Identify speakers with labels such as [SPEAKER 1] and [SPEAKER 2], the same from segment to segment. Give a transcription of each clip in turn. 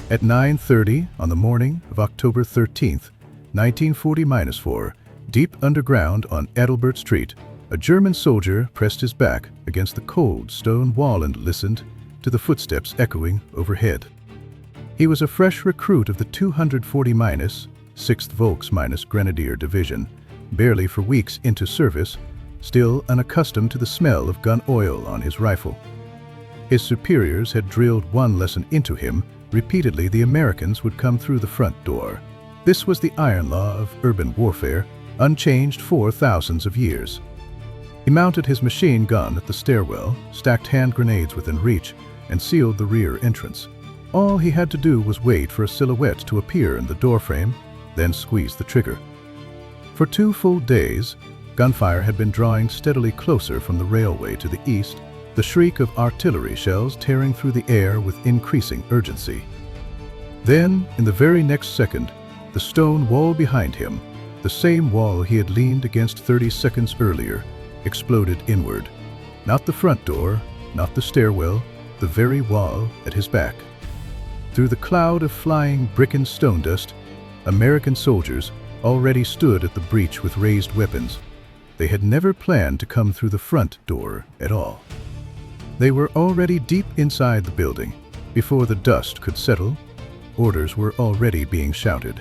[SPEAKER 1] At 9:30 on the morning of October 13th, 1940-4, deep underground on Adalbert Street, a German soldier pressed his back against the cold stone wall and listened to the footsteps echoing overhead. He was a fresh recruit of the 240-6th Volks-Grenadier Division, barely for weeks into service, still unaccustomed to the smell of gun oil on his rifle. His superiors had drilled one lesson into him: repeatedly the Americans would come through the front door. This was the iron law of urban warfare, unchanged for thousands of years. He mounted his machine gun at the stairwell, stacked hand grenades within reach, and sealed the rear entrance. All he had to do was wait for a silhouette to appear in the doorframe, then squeeze the trigger. For 2 full days, gunfire had been drawing steadily closer from the railway to the east, the shriek of artillery shells tearing through the air with increasing urgency. Then, in the very next second, the stone wall behind him, the same wall he had leaned against 30 seconds earlier, exploded inward. Not the front door, not the stairwell, the very wall at his back. Through the cloud of flying brick and stone dust, American soldiers already stood at the breach with raised weapons. They had never planned to come through the front door at all. They were already deep inside the building. Before the dust could settle, orders were already being shouted.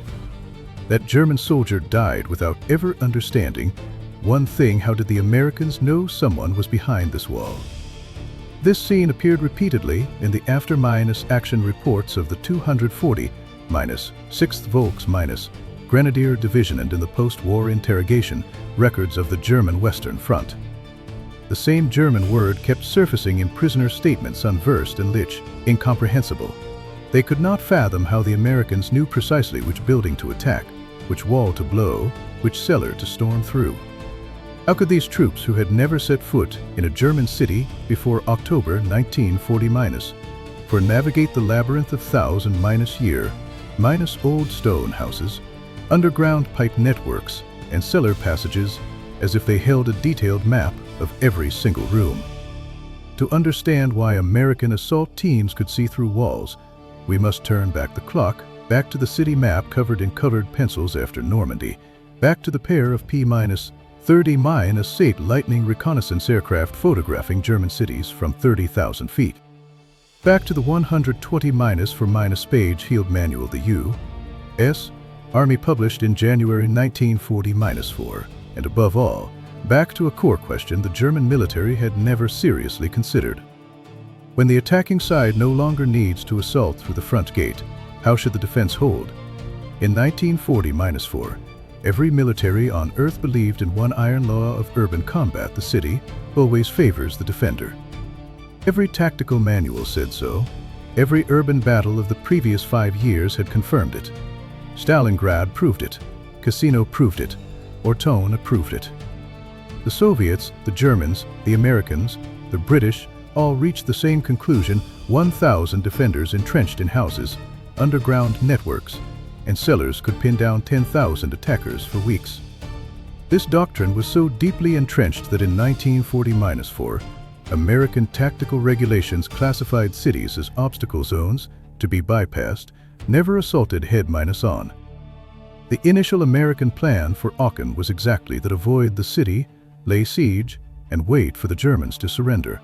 [SPEAKER 1] That German soldier died without ever understanding one thing: how did the Americans know someone was behind this wall? This scene appeared repeatedly in the after-action reports of the 240-6th Volks-Grenadier Division and in the post-war interrogation records of the German Western Front. The same German word kept surfacing in prisoner statements: unversed and lich, incomprehensible. They could not fathom how the Americans knew precisely which building to attack, which wall to blow, which cellar to storm through. How could these troops, who had never set foot in a German city before October 1940-, for navigate the labyrinth of thousand-year, old stone houses, underground pipe networks, and cellar passages, as if they held a detailed map of every single room? To understand why American assault teams could see through walls, we must turn back the clock, back to the city map covered in colored pencils after Normandy, back to the pair of P-30-8 Lightning reconnaissance aircraft photographing German cities from 30,000 feet. Back to the 120-4- page field manual the U.S. Army published in January 1940-4, and above all, back to a core question the German military had never seriously considered. When the attacking side no longer needs to assault through the front gate, how should the defense hold? In 1940-4, every military on Earth believed in one iron law of urban combat: the city always favors the defender. Every tactical manual said so. Every urban battle of the previous 5 years had confirmed it. Stalingrad proved it. Cassino proved it. Orton approved it. The Soviets, the Germans, the Americans, the British all reached the same conclusion: 1,000 defenders entrenched in houses, underground networks, and cellars could pin down 10,000 attackers for weeks. This doctrine was so deeply entrenched that in 1940-4, American tactical regulations classified cities as obstacle zones to be bypassed, never assaulted head-on. The initial American plan for Aachen was exactly that: avoid the city, lay siege, and wait for the Germans to surrender.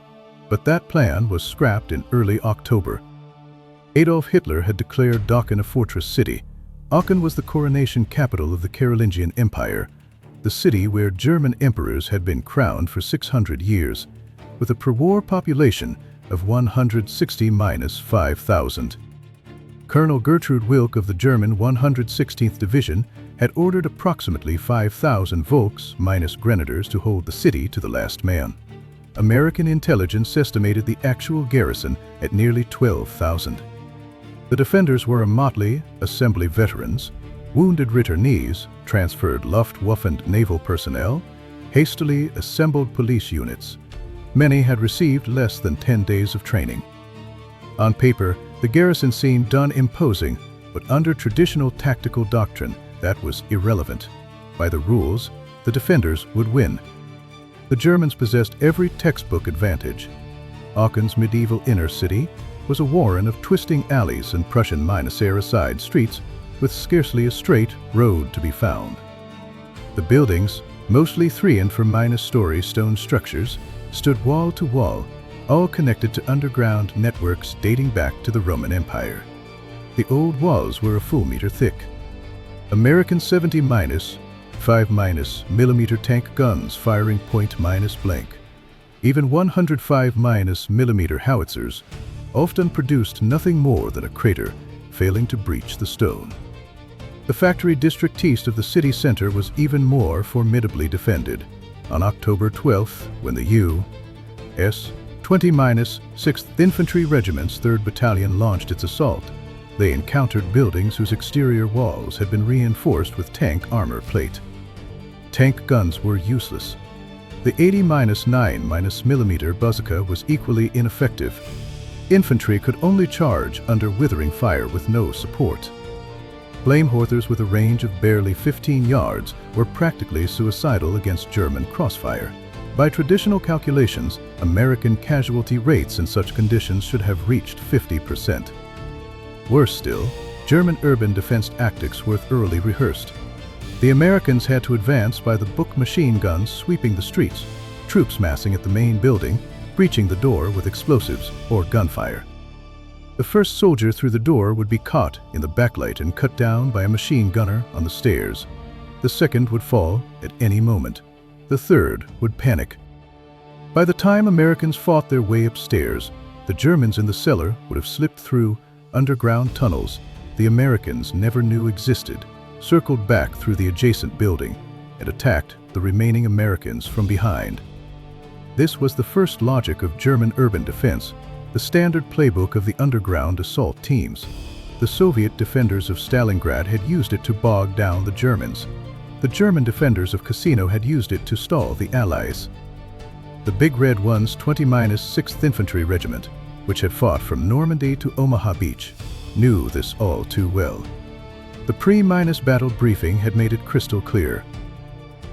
[SPEAKER 1] But that plan was scrapped in early October. Adolf Hitler had declared Aachen a fortress city. Aachen was the coronation capital of the Carolingian Empire, the city where German emperors had been crowned for 600 years, with a per-war population of 160-5,000. Colonel Gertrude Wilk of the German 116th Division had ordered approximately 5,000 Volks-Grenadiers to hold the city to the last man. American intelligence estimated the actual garrison at nearly 12,000. The defenders were a motley assembly: veterans, wounded returnees, transferred Luftwaffe naval personnel, hastily assembled police units. Many had received less than 10 days of training. On paper, the garrison seemed unimposing, but under traditional tactical doctrine, that was irrelevant. By the rules, the defenders would win. The Germans possessed every textbook advantage. Aachen's medieval inner city, was a warren of twisting alleys and Prussian-era side streets with scarcely a straight road to be found. The buildings, mostly 3- and 4-story stone structures, stood wall to wall, all connected to underground networks dating back to the Roman Empire. The old walls were a full meter thick. American 70-5- tank guns firing point-blank. Even 105-mm howitzers often produced nothing more than a crater, failing to breach the stone. The factory district east of the city center was even more formidably defended. On October 12th, when the U.S. 20-6th Infantry Regiment's 3rd Battalion launched its assault, they encountered buildings whose exterior walls had been reinforced with tank armor plate. Tank guns were useless. The 80-9-mm bazooka was equally ineffective. Infantry could only charge under withering fire with no support. Flamethrower's with a range of barely 15 yards were practically suicidal against German crossfire. By traditional calculations, American casualty rates in such conditions should have reached 50%. Worse still, German urban defense tactics were thoroughly rehearsed. The Americans had to advance by the book machine guns sweeping the streets, troops massing at the main building, breaching the door with explosives or gunfire. The first soldier through the door would be caught in the backlight and cut down by a machine gunner on the stairs. The second would fall at any moment. The third would panic. By the time Americans fought their way upstairs, the Germans in the cellar would have slipped through underground tunnels the Americans never knew existed, circled back through the adjacent building, and attacked the remaining Americans from behind. This was the first logic of German urban defense, the standard playbook of the underground assault teams. The Soviet defenders of Stalingrad had used it to bog down the Germans. The German defenders of Cassino had used it to stall the Allies. The Big Red One's 20-6th Infantry Regiment, which had fought from Normandy to Omaha Beach, knew this all too well. The pre-battle briefing had made it crystal clear.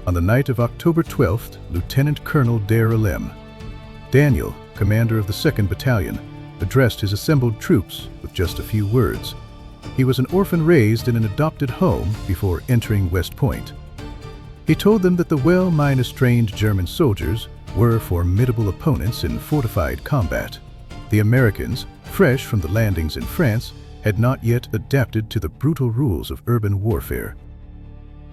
[SPEAKER 1] On the night of October 12th, Lieutenant Colonel Darrell Daniel, commander of the 2nd Battalion, addressed his assembled troops with just a few words. He was an orphan raised in an adopted home before entering West Point. He told them that the well-trained German soldiers were formidable opponents in fortified combat. The Americans, fresh from the landings in France, had not yet adapted to the brutal rules of urban warfare.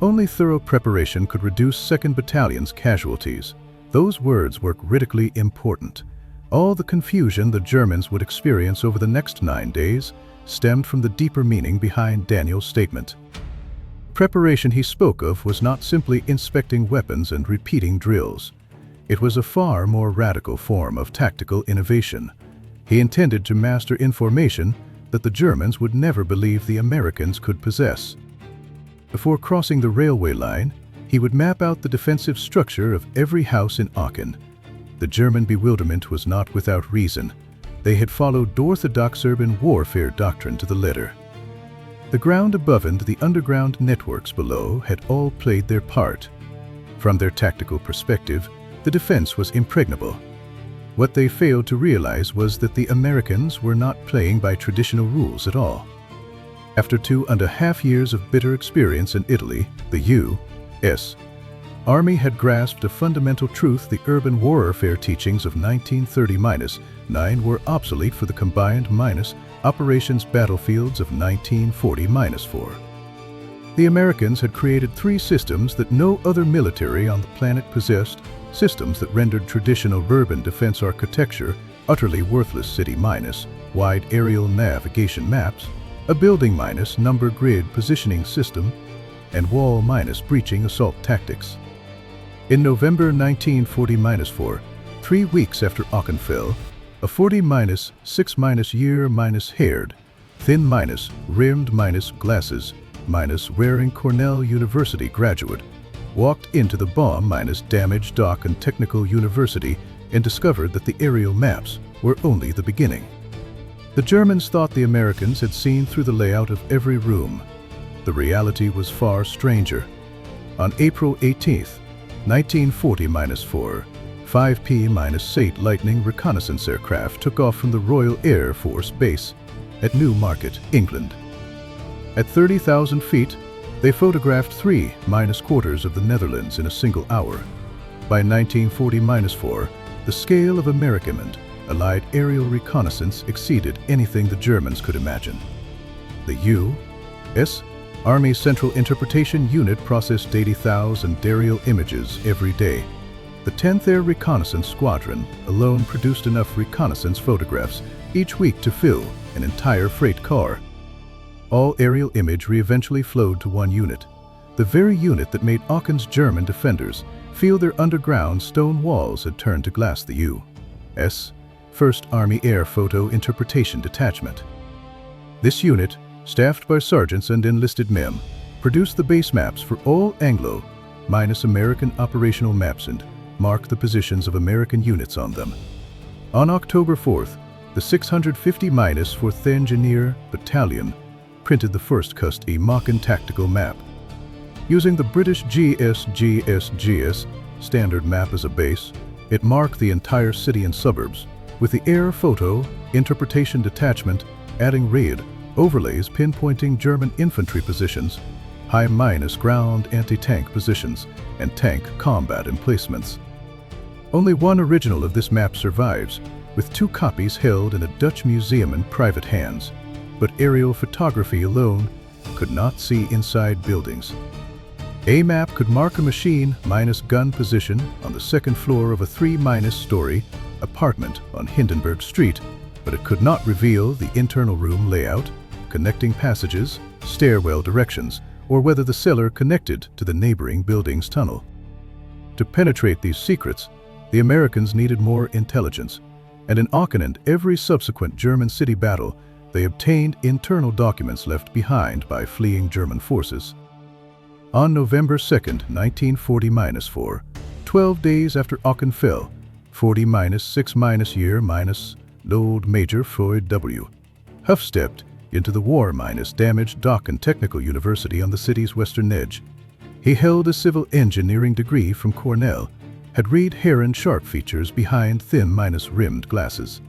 [SPEAKER 1] Only thorough preparation could reduce 2nd Battalion's casualties. Those words were critically important. All the confusion the Germans would experience over the next 9 days stemmed from the deeper meaning behind Daniel's statement. Preparation he spoke of was not simply inspecting weapons and repeating drills. It was a far more radical form of tactical innovation. He intended to master information that the Germans would never believe the Americans could possess. Before crossing the railway line, he would map out the defensive structure of every house in Aachen. The German bewilderment was not without reason. They had followed orthodox urban warfare doctrine to the letter. The ground above and the underground networks below had all played their part. From their tactical perspective, the defense was impregnable. What they failed to realize was that the Americans were not playing by traditional rules at all. After 2.5 years of bitter experience in Italy, the U.S. Army had grasped a fundamental truth: the urban warfare teachings of 1930-9 were obsolete for the combined operations battlefields of 1940-4. The Americans had created 3 systems that no other military on the planet possessed, systems that rendered traditional urban defense architecture utterly worthless: city-wide aerial navigation maps, a building-number grid positioning system, and wall-breaching assault tactics. In November 1940-4, 3 weeks after Aachen fell, a 40-6-year-haired, thin-rimmed glasses wearing Cornell University graduate walked into the bomb-damaged Dock and Technical University and discovered that the aerial maps were only the beginning. The Germans thought the Americans had seen through the layout of every room. The reality was far stranger. On April 18, 1940-4, 5 p.-8 Lightning reconnaissance aircraft took off from the Royal Air Force Base at Newmarket, England. At 30,000 feet, they photographed 3-quarters of the Netherlands in a single hour. By 1940-4, the scale of American and Allied aerial reconnaissance exceeded anything the Germans could imagine. The U.S. Army Central Interpretation Unit processed 80,000 aerial images every day. The 10th Air Reconnaissance Squadron alone produced enough reconnaissance photographs each week to fill an entire freight car. All aerial imagery eventually flowed to one unit, the very unit that made Aachen's German defenders feel their underground stone walls had turned to glass. The U.S. 1st Army Air Photo Interpretation Detachment. This unit, staffed by sergeants and enlisted men, produced the base maps for all Anglo-American operational maps and marked the positions of American units on them. On October 4th, the 650-4th Engineer Battalion printed the first Aachen tactical map. Using the British GS standard map as a base, it marked the entire city and suburbs, with the Air Photo Interpretation Detachment adding red overlays pinpointing German infantry positions, high-ground anti-tank positions, and tank combat emplacements. Only one original of this map survives, with 2 copies held in a Dutch museum in private hands, but aerial photography alone could not see inside buildings. A map could mark a machine-gun position on the 2nd floor of a 3-story apartment on Hindenburg Street, but it could not reveal the internal room layout, connecting passages, stairwell directions, or whether the cellar connected to the neighboring building's tunnel. To penetrate these secrets, the Americans needed more intelligence, and in Aachen and every subsequent German city battle, they obtained internal documents left behind by fleeing German forces. On November 2, 1940-4, 12 days after Aachen fell, 40-6-year-Lord Major Floyd W. Huff stepped into the war-damaged Aachen Technical University on the city's western edge. He held a civil engineering degree from Cornell, had read Heron sharp features behind thin-rimmed glasses.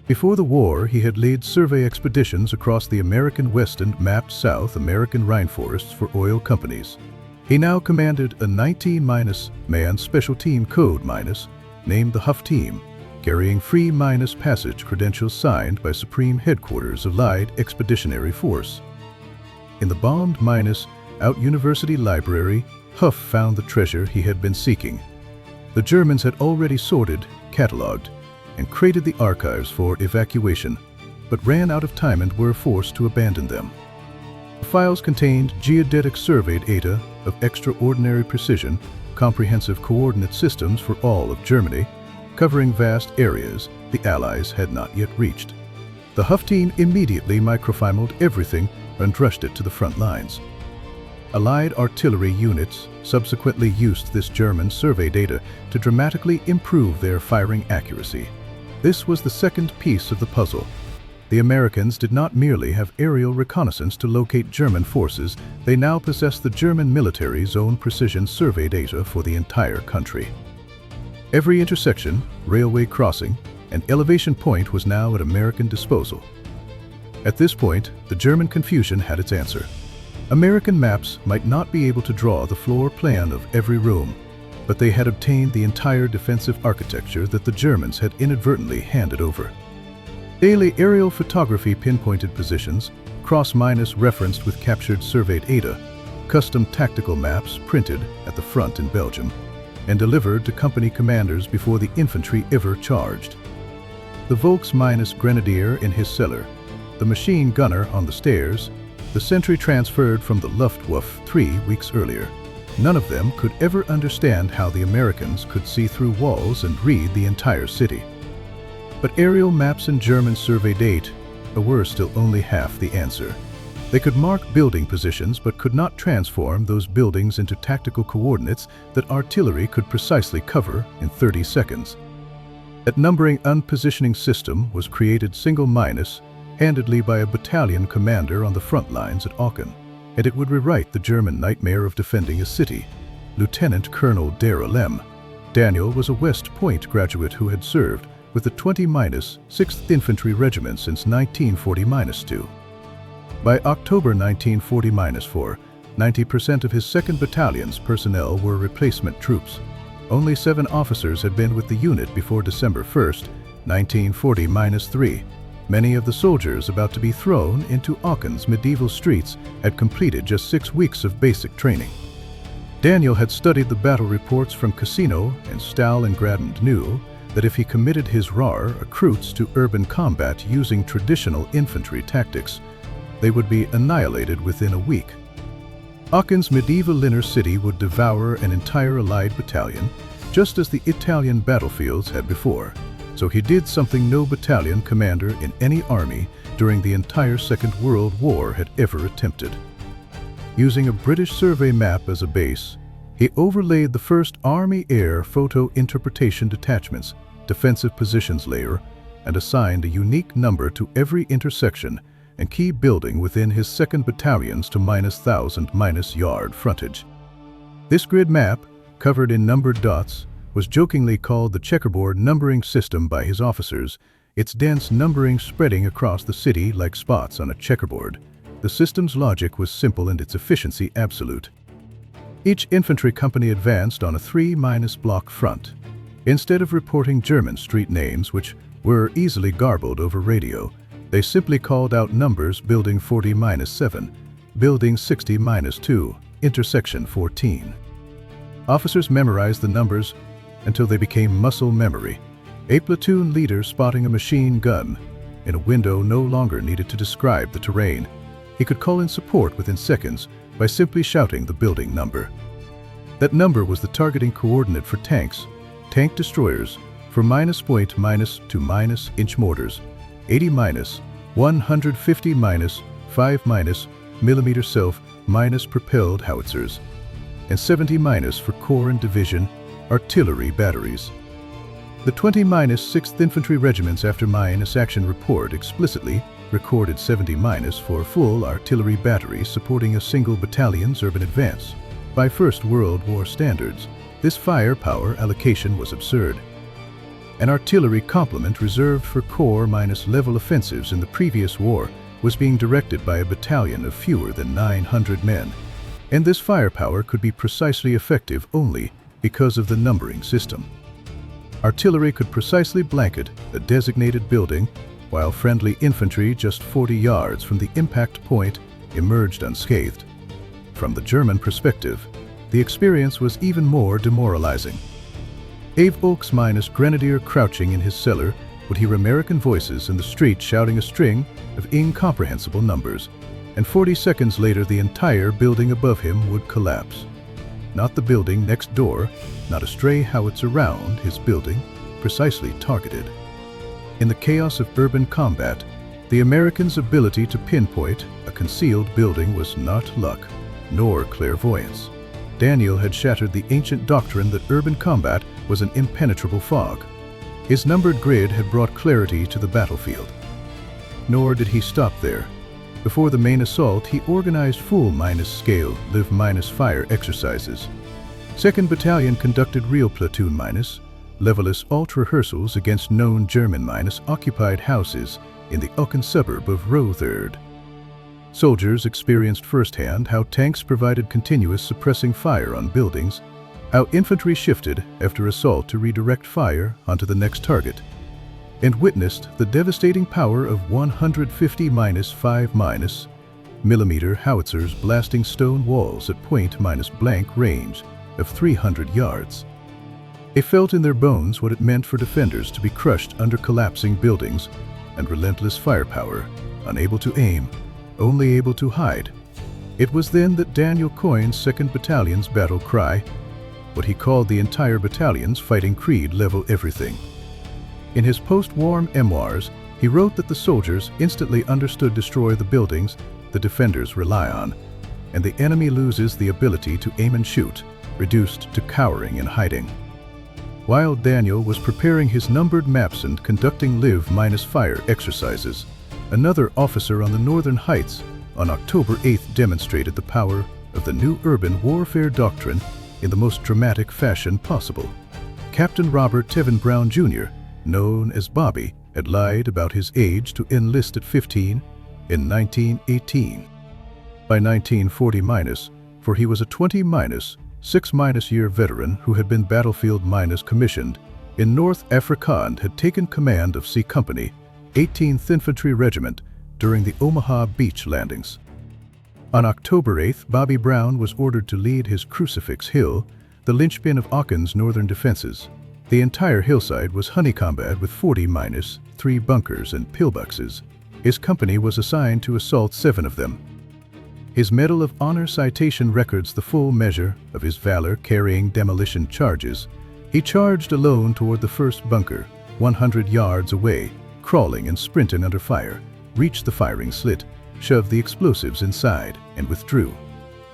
[SPEAKER 1] Before the war, he had led survey expeditions across the American West and mapped South American rainforests for oil companies. He now commanded a 19-man special team code named the Huff Team, carrying free passage credentials signed by Supreme Headquarters of Allied Expeditionary Force. In the bombed-out University Library, Huff found the treasure he had been seeking. The Germans had already sorted, cataloged, and crated the archives for evacuation, but ran out of time and were forced to abandon them. The files contained geodetic survey data of extraordinary precision, comprehensive coordinate systems for all of Germany, covering vast areas the Allies had not yet reached. The Huff Team immediately microfilmed everything and rushed it to the front lines. Allied artillery units subsequently used this German survey data to dramatically improve their firing accuracy. This was the second piece of the puzzle. The Americans did not merely have aerial reconnaissance to locate German forces, they now possessed the German military's own precision survey data for the entire country. Every intersection, railway crossing, and elevation point was now at American disposal. At this point, the German confusion had its answer. American maps might not be able to draw the floor plan of every room, but they had obtained the entire defensive architecture that the Germans had inadvertently handed over. Daily aerial photography pinpointed positions, cross-referenced with captured surveyed data, custom tactical maps printed at the front in Belgium, and delivered to company commanders before the infantry ever charged. The Volks-Grenadier in his cellar, the machine gunner on the stairs, the sentry transferred from the Luftwaffe 3 weeks earlier. None of them could ever understand how the Americans could see through walls and read the entire city. But aerial maps and German survey data were still only half the answer. They could mark building positions but could not transform those buildings into tactical coordinates that artillery could precisely cover in 30 seconds. That numbering and positioning system was created single-handedly by a battalion commander on the front lines at Aachen, and it would rewrite the German nightmare of defending a city. Lieutenant Colonel Darrell M. Daniel was a West Point graduate who had served with the 20-6th Infantry Regiment since 1940-2. By October 1940-4, 90% of his 2nd Battalion's personnel were replacement troops. Only 7 officers had been with the unit before December 1st, 1940-3. Many of the soldiers about to be thrown into Aachen's medieval streets had completed just 6 weeks of basic training. Daniel had studied the battle reports from Cassino and Stalingrad and knew that if he committed his RAR recruits to urban combat using traditional infantry tactics, they would be annihilated within a week. Aachen's medieval inner city would devour an entire Allied battalion, just as the Italian battlefields had before. So he did something no battalion commander in any army during the entire Second World War had ever attempted. Using a British survey map as a base, he overlaid the 1st Army Air Photo Interpretation Detachment's defensive positions layer and assigned a unique number to every intersection and key building within his 2nd Battalion's to -1,000 yard frontage. This grid map, covered in numbered dots, was jokingly called the checkerboard numbering system by his officers, its dense numbering spreading across the city like spots on a checkerboard. The system's logic was simple and its efficiency absolute. Each infantry company advanced on a 3-block front. Instead of reporting German street names, which were easily garbled over radio, they simply called out numbers: Building 40-7, Building 60-2, Intersection 14. Officers memorized the numbers until they became muscle memory. A platoon leader spotting a machine gun in a window no longer needed to describe the terrain. He could call in support within seconds by simply shouting the building number. That number was the targeting coordinate for tanks, tank destroyers, for -point to -inch mortars, 80-, 150-, 5- millimeter self- propelled howitzers, and 70- for corps and division artillery batteries. The 20-6th Infantry Regiment's after action report explicitly recorded 70- for full artillery batteries supporting a single battalion's urban advance. By First World War standards, this firepower allocation was absurd. An artillery complement reserved for corps-level offensives in the previous war was being directed by a battalion of fewer than 900 men, and this firepower could be precisely effective only because of the numbering system. Artillery could precisely blanket a designated building, while friendly infantry just 40 yards from the impact point emerged unscathed. From the German perspective, the experience was even more demoralizing. Volks- grenadier crouching in his cellar would hear American voices in the street shouting a string of incomprehensible numbers, and 40 seconds later the entire building above him would collapse. Not the building next door, not a stray howitzer around his building, precisely targeted. In the chaos of urban combat, the Americans' ability to pinpoint a concealed building was not luck, nor clairvoyance. Daniel had shattered the ancient doctrine that urban combat was an impenetrable fog. His numbered grid had brought clarity to the battlefield. Nor did he stop there. Before the main assault, he organized full -scale, live-fire exercises. 2nd Battalion conducted real platoon level alt rehearsals against known German occupied houses in the Aachen suburb of Rotherd. Soldiers experienced firsthand how tanks provided continuous suppressing fire on buildings, how infantry shifted after assault to redirect fire onto the next target, and witnessed the devastating power of 150-5- millimeter howitzers blasting stone walls at point-blank range of 300 yards. They felt in their bones what it meant for defenders to be crushed under collapsing buildings and relentless firepower, unable to aim, only able to hide. It was then that Daniel coined 2nd Battalion's battle cry, what he called the entire battalion's fighting creed: level everything. In his post-war memoirs, he wrote that the soldiers instantly understood destroy the buildings the defenders rely on, and the enemy loses the ability to aim and shoot, reduced to cowering and hiding. While Daniel was preparing his numbered maps and conducting live-fire exercises, another officer on the Northern Heights on October 8th demonstrated the power of the new urban warfare doctrine in the most dramatic fashion possible. Captain Robert Tevin Brown Jr., known as Bobby, had lied about his age to enlist at 15 in 1918. By 1940-, for he was a 20-, 6- year veteran who had been battlefield- commissioned in North Africa and had taken command of C Company, 18th Infantry Regiment, during the Omaha Beach landings. On October 8th, Bobby Brown was ordered to lead his Crucifix Hill, the linchpin of Aachen's northern defenses. The entire hillside was honeycombed with 40-3 bunkers and pillboxes. His company was assigned to assault 7 of them. His Medal of Honor citation records the full measure of his valor carrying demolition charges. He charged alone toward the first bunker, 100 yards away, crawling and sprinting under fire, reached the firing slit, shoved the explosives inside, and withdrew.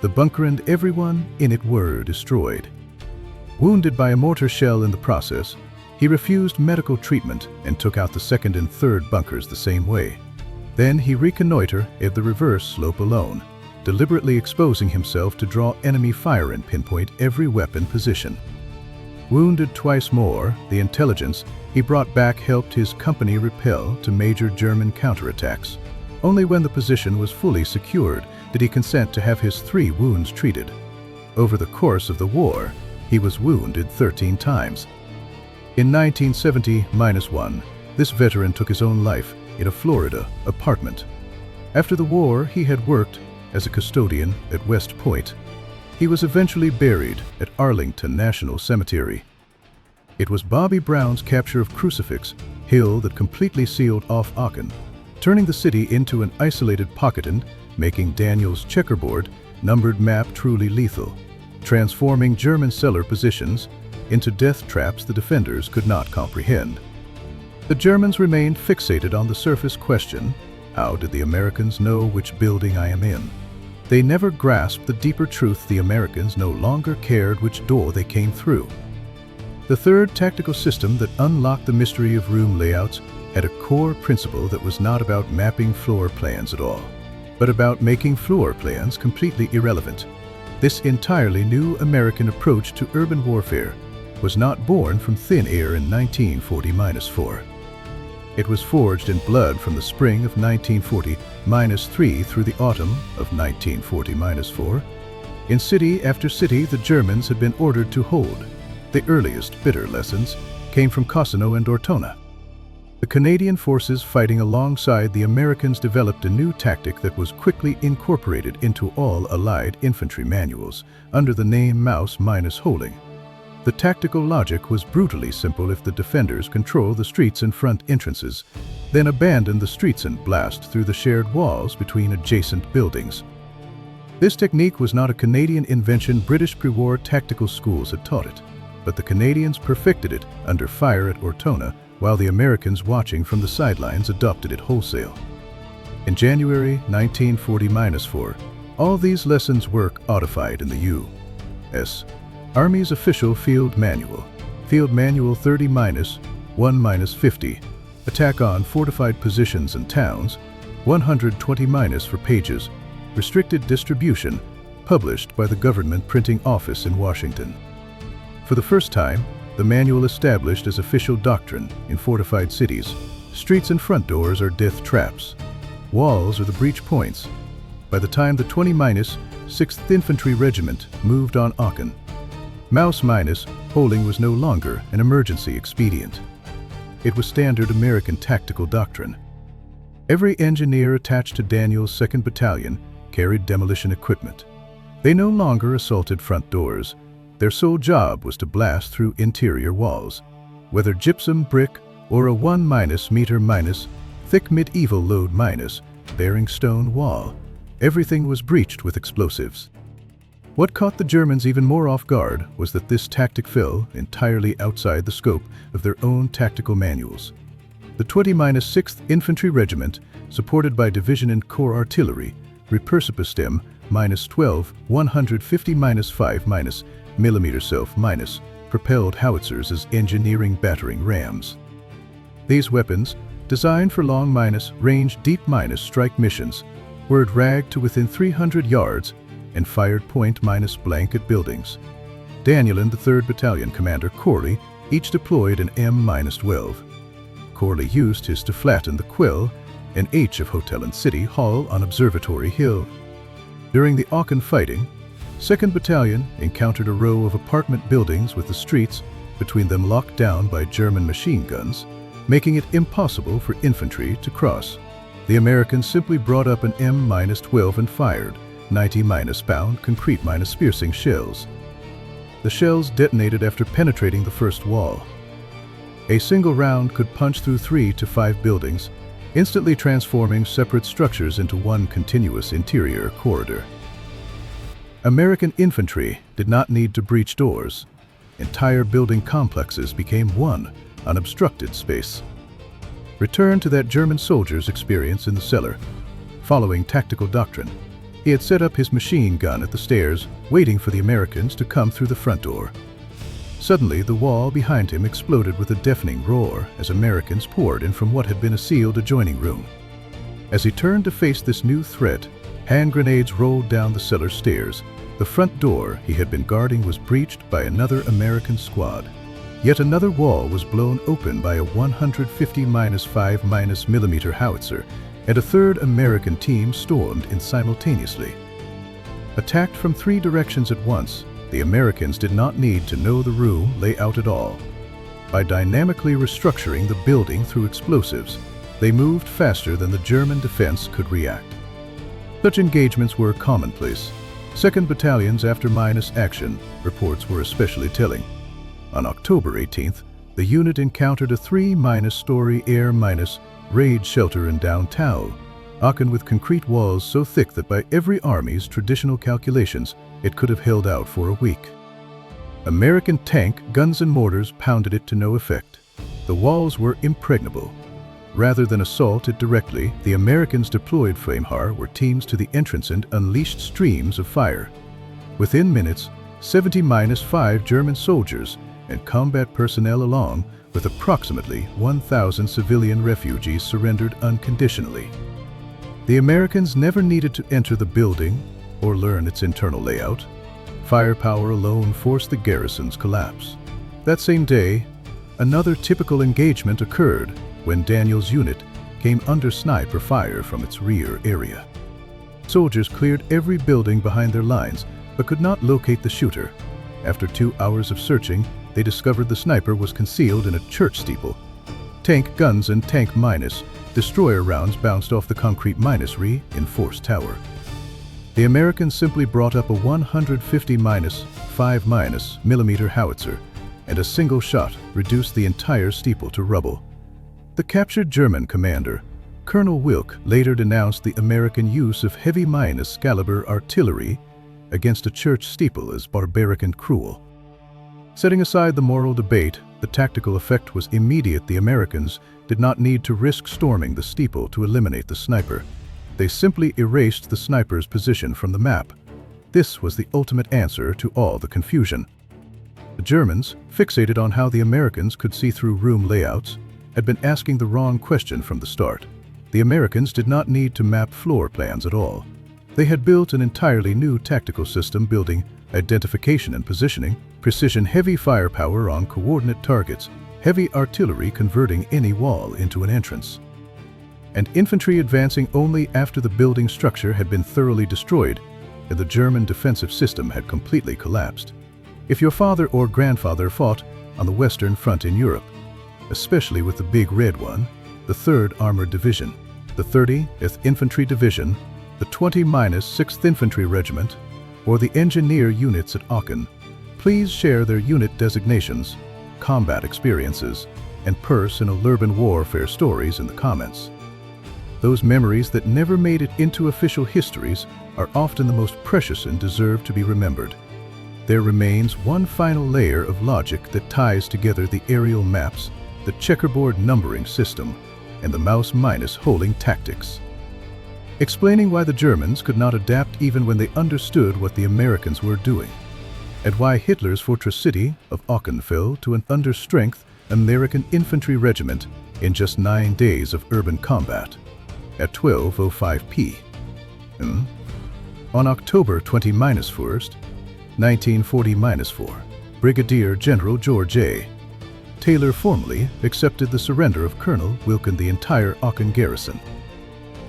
[SPEAKER 1] The bunker and everyone in it were destroyed. Wounded by a mortar shell in the process, he refused medical treatment and took out the second and third bunkers the same way. Then he reconnoitered at the reverse slope alone, deliberately exposing himself to draw enemy fire and pinpoint every weapon position. Wounded twice more, the intelligence he brought back helped his company repel to major German counterattacks. Only when the position was fully secured did he consent to have his 3 wounds treated. Over the course of the war, he was wounded 13 times. In 1970-1, this veteran took his own life in a Florida apartment. After the war, he had worked as a custodian at West Point. He was eventually buried at Arlington National Cemetery. It was Bobby Brown's capture of Crucifix Hill that completely sealed off Aachen, turning the city into an isolated pocket and making Daniel's checkerboard numbered map truly lethal, transforming German cellar positions into death traps the defenders could not comprehend. The Germans remained fixated on the surface question, how did the Americans know which building I am in? They never grasped the deeper truth: the Americans no longer cared which door they came through. The third tactical system that unlocked the mystery of room layouts had a core principle that was not about mapping floor plans at all, but about making floor plans completely irrelevant. This entirely new American approach to urban warfare was not born from thin air in 1940-4. It was forged in blood from the spring of 1940-3 through the autumn of 1940-4. In city after city, the Germans had been ordered to hold. The earliest bitter lessons came from Cossino and Ortona. The Canadian forces fighting alongside the Americans developed a new tactic that was quickly incorporated into all Allied infantry manuals under the name mouse-holding. The tactical logic was brutally simple: if the defenders control the streets and front entrances, then abandon the streets and blast through the shared walls between adjacent buildings. This technique was not a Canadian invention. British pre-war tactical schools had taught it, but the Canadians perfected it under fire at Ortona, while the Americans watching from the sidelines adopted it wholesale. In January 1940-4, all these lessons were codified in the U.S. Army's official Field Manual 30-1-50, Attack on Fortified Positions and Towns, 120- for pages, Restricted Distribution, published by the Government Printing Office in Washington. For the first time, the manual established as official doctrine in fortified cities: streets and front doors are death traps. Walls are the breach points. By the time the 20-6th Infantry Regiment moved on Aachen, mouse-holding was no longer an emergency expedient. It was standard American tactical doctrine. Every engineer attached to Daniel's 2nd Battalion carried demolition equipment. They no longer assaulted front doors. Their sole job was to blast through interior walls. Whether gypsum, brick, or a 1-meter- thick medieval load-bearing stone wall, everything was breached with explosives. What caught the Germans even more off guard was that this tactic fell entirely outside the scope of their own tactical manuals. The 20-6th Infantry Regiment, supported by Division and Corps Artillery, repurposed them -12 150-5 mm self-propelled howitzers as engineering battering rams. These weapons, designed for long-range deep-strike missions, were dragged to within 300 yards and fired point-blank at buildings. Daniel and the 3rd Battalion Commander Corley each deployed an M-12. Corley used his to flatten the Quill, an H of Hotel and City Hall on Observatory Hill. During the Aachen fighting, 2nd Battalion encountered a row of apartment buildings with the streets between them locked down by German machine guns, making it impossible for infantry to cross. The Americans simply brought up an M-12 and fired 90-pound concrete-piercing shells. The shells detonated after penetrating the first wall. A single round could punch through 3 to 5 buildings, instantly transforming separate structures into one continuous interior corridor. American infantry did not need to breach doors. Entire building complexes became one unobstructed space. Return to that German soldier's experience in the cellar. Following tactical doctrine, he had set up his machine gun at the stairs, waiting for the Americans to come through the front door. Suddenly, the wall behind him exploded with a deafening roar as Americans poured in from what had been a sealed adjoining room. As he turned to face this new threat, hand grenades rolled down the cellar stairs. The front door he had been guarding was breached by another American squad. Yet another wall was blown open by a 150-5-mm howitzer, and a third American team stormed in simultaneously. Attacked from 3 directions at once, the Americans did not need to know the room layout at all. By dynamically restructuring the building through explosives, they moved faster than the German defense could react. Such engagements were commonplace. 2nd Battalion's after-minus action reports were especially telling. On October 18th, the unit encountered a 3-story air-raid shelter in downtown Aachen with concrete walls so thick that by every army's traditional calculations, it could have held out for a week. American tank, guns and mortars pounded it to no effect. The walls were impregnable. Rather than assault it directly, the Americans deployed Flamehar were teams to the entrance and unleashed streams of fire. Within minutes, 70-5 German soldiers and combat personnel along with approximately 1,000 civilian refugees surrendered unconditionally. The Americans never needed to enter the building or learn its internal layout. Firepower alone forced the garrison's collapse. That same day, another typical engagement occurred when Daniel's unit came under sniper fire from its rear area. Soldiers cleared every building behind their lines but could not locate the shooter. After 2 hours of searching, they discovered the sniper was concealed in a church steeple. Tank guns and tank destroyer rounds bounced off the concrete reinforced tower. The Americans simply brought up a 150-5-mm howitzer, and a single shot reduced the entire steeple to rubble. The captured German commander, Colonel Wilk, later denounced the American use of heavy caliber artillery against a church steeple as barbaric and cruel. Setting aside the moral debate, the tactical effect was immediate. The Americans did not need to risk storming the steeple to eliminate the sniper. They simply erased the sniper's position from the map. This was the ultimate answer to all the confusion. The Germans, fixated on how the Americans could see through room layouts, had been asking the wrong question from the start. The Americans did not need to map floor plans at all. They had built an entirely new tactical system building identification and positioning, precision heavy firepower on coordinate targets, heavy artillery converting any wall into an entrance, and infantry advancing only after the building structure had been thoroughly destroyed and the German defensive system had completely collapsed. If your father or grandfather fought on the Western Front in Europe, especially with the Big Red One, the 3rd Armored Division, the 30th Infantry Division, the 20-6th Infantry Regiment, or the engineer units at Aachen, please share their unit designations, combat experiences, and personal urban warfare stories in the comments. Those memories that never made it into official histories are often the most precious and deserve to be remembered. There remains one final layer of logic that ties together the aerial maps, the checkerboard numbering system, and the mouse-holding tactics. Explaining why the Germans could not adapt even when they understood what the Americans were doing, and why Hitler's fortress city of Aachen fell to an understrength American infantry regiment in just 9 days of urban combat. At 12:05 p.m. on October 20-1st, 1940-4, Brigadier General George A. Taylor formally accepted the surrender of Colonel Wilken the entire Aachen garrison.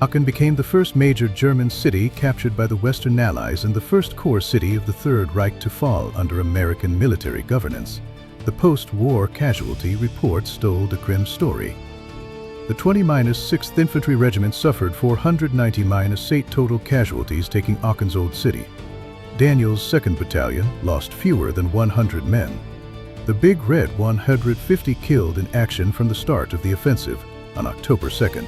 [SPEAKER 1] Aachen became the first major German city captured by the Western Allies and the first core city of the Third Reich to fall under American military governance. The post-war casualty reports told a grim story. The 20-6th Infantry Regiment suffered 490-8 total casualties taking Aachen's old city. Daniel's 2nd Battalion lost fewer than 100 men. The Big Red 150 killed in action from the start of the offensive on October 2nd.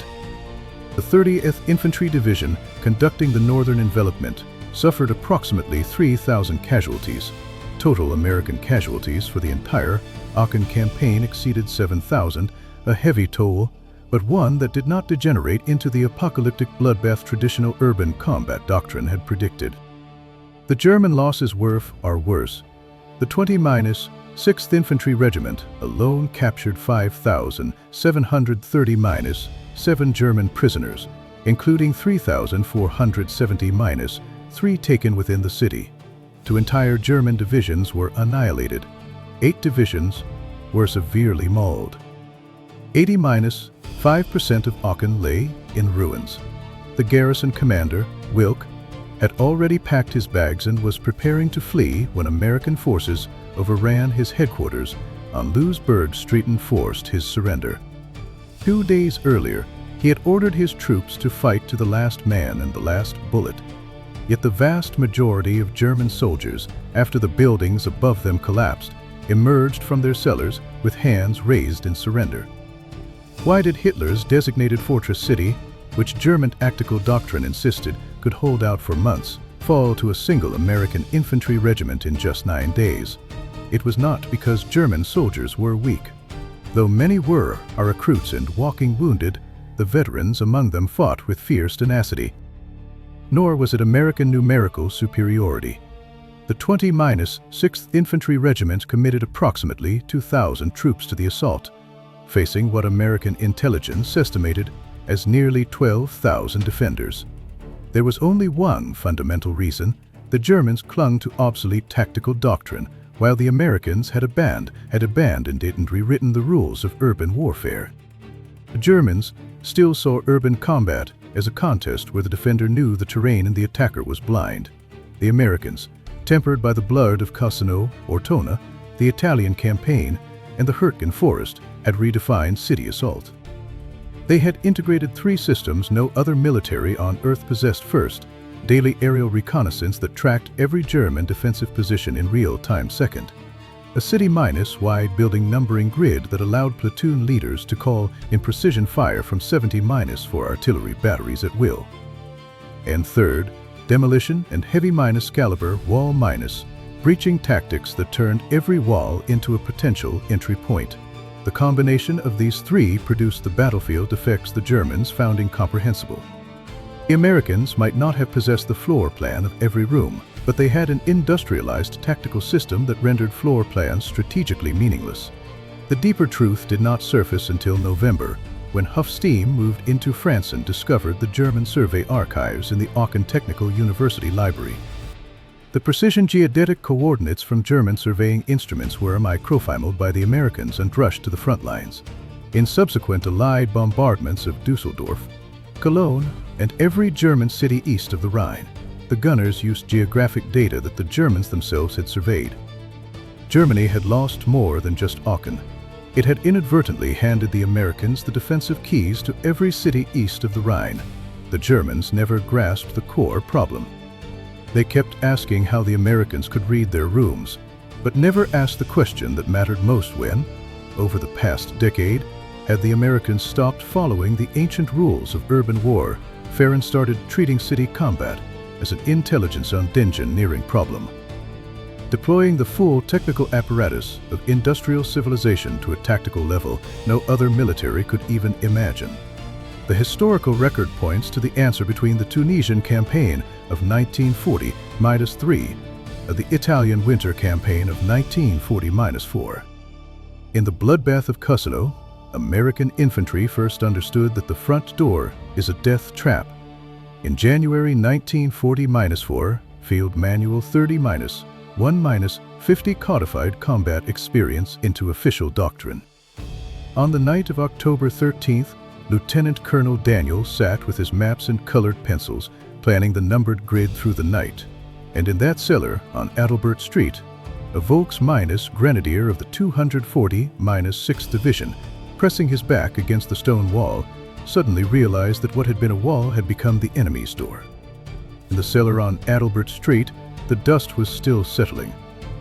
[SPEAKER 1] The 30th Infantry Division, conducting the northern envelopment, suffered approximately 3,000 casualties. Total American casualties for the entire Aachen campaign exceeded 7,000, a heavy toll, but one that did not degenerate into the apocalyptic bloodbath traditional urban combat doctrine had predicted. The German losses are worse. The 20-6th Infantry Regiment alone captured 5,730-7 German prisoners, including 3,470-3 taken within the city. 2 entire German divisions were annihilated. 8 divisions were severely mauled. 80-5% of Aachen lay in ruins. The garrison commander, Wilk, had already packed his bags and was preparing to flee when American forces overran his headquarters on Lewisburg Street and forced his surrender. 2 days earlier, he had ordered his troops to fight to the last man and the last bullet. Yet the vast majority of German soldiers, after the buildings above them collapsed, emerged from their cellars with hands raised in surrender. Why did Hitler's designated fortress city, which German tactical doctrine insisted could hold out for months, fall to a single American infantry regiment in just 9 days? It was not because German soldiers were weak. Though many were our recruits and walking wounded, the veterans among them fought with fierce tenacity. Nor was it American numerical superiority. The 20-6th Infantry Regiment committed approximately 2,000 troops to the assault, facing what American intelligence estimated as nearly 12,000 defenders. There was only one fundamental reason: the Germans clung to obsolete tactical doctrine, while the Americans had abandoned it and rewritten the rules of urban warfare. The Germans still saw urban combat as a contest where the defender knew the terrain and the attacker was blind. The Americans, tempered by the blood of Cassino, Ortona, the Italian campaign, and the Hürtgen Forest, had redefined city assault. They had integrated 3 systems no other military on Earth possessed: first, daily aerial reconnaissance that tracked every German defensive position in real time; second, a city-wide building numbering grid that allowed platoon leaders to call in precision fire from 70- for artillery batteries at will; and third, demolition and heavy caliber wall breaching tactics that turned every wall into a potential entry point. The combination of these 3 produced the battlefield effects the Germans found incomprehensible. The Americans might not have possessed the floor plan of every room, but they had an industrialized tactical system that rendered floor plans strategically meaningless. The deeper truth did not surface until November, when Hofstein moved into France and discovered the German survey archives in the Aachen Technical University Library. The precision geodetic coordinates from German surveying instruments were microfilmed by the Americans and rushed to the front lines. In subsequent Allied bombardments of Dusseldorf, Cologne, and every German city east of the Rhine, the gunners used geographic data that the Germans themselves had surveyed. Germany had lost more than just Aachen. It had inadvertently handed the Americans the defensive keys to every city east of the Rhine. The Germans never grasped the core problem. They kept asking how the Americans could read their rooms, but never asked the question that mattered most: when, over the past decade, had the Americans stopped following the ancient rules of urban war and started treating city combat as an intelligence engineering problem? Deploying the full technical apparatus of industrial civilization to a tactical level no other military could even imagine. The historical record points to the answer between the Tunisian campaign of 1940-3 and the Italian winter campaign of 1940-4. In the bloodbath of Cassino, American infantry first understood that the front door is a death trap. In January 1940-4, Field Manual 30-1-50 codified combat experience into official doctrine. On the night of October 13th, Lieutenant Colonel Daniel sat with his maps and colored pencils, planning the numbered grid through the night. And in that cellar on Adalbert Street, a Volks-Minus grenadier of the 240-6th Division, pressing his back against the stone wall, suddenly realized that what had been a wall had become the enemy's door. In the cellar on Adalbert Street, the dust was still settling.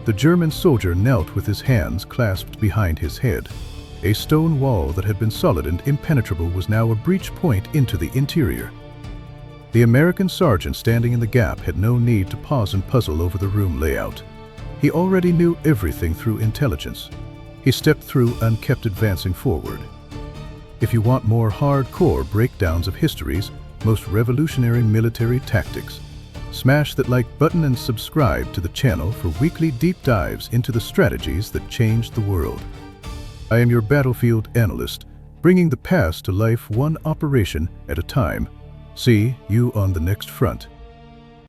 [SPEAKER 1] The German soldier knelt with his hands clasped behind his head. A stone wall that had been solid and impenetrable was now a breach point into the interior. The American sergeant standing in the gap had no need to pause and puzzle over the room layout. He already knew everything through intelligence. He stepped through and kept advancing forward. If you want more hardcore breakdowns of history's most revolutionary military tactics, smash that like button and subscribe to the channel for weekly deep dives into the strategies that changed the world. I am your battlefield analyst, bringing the past to life one operation at a time. See you on the next front.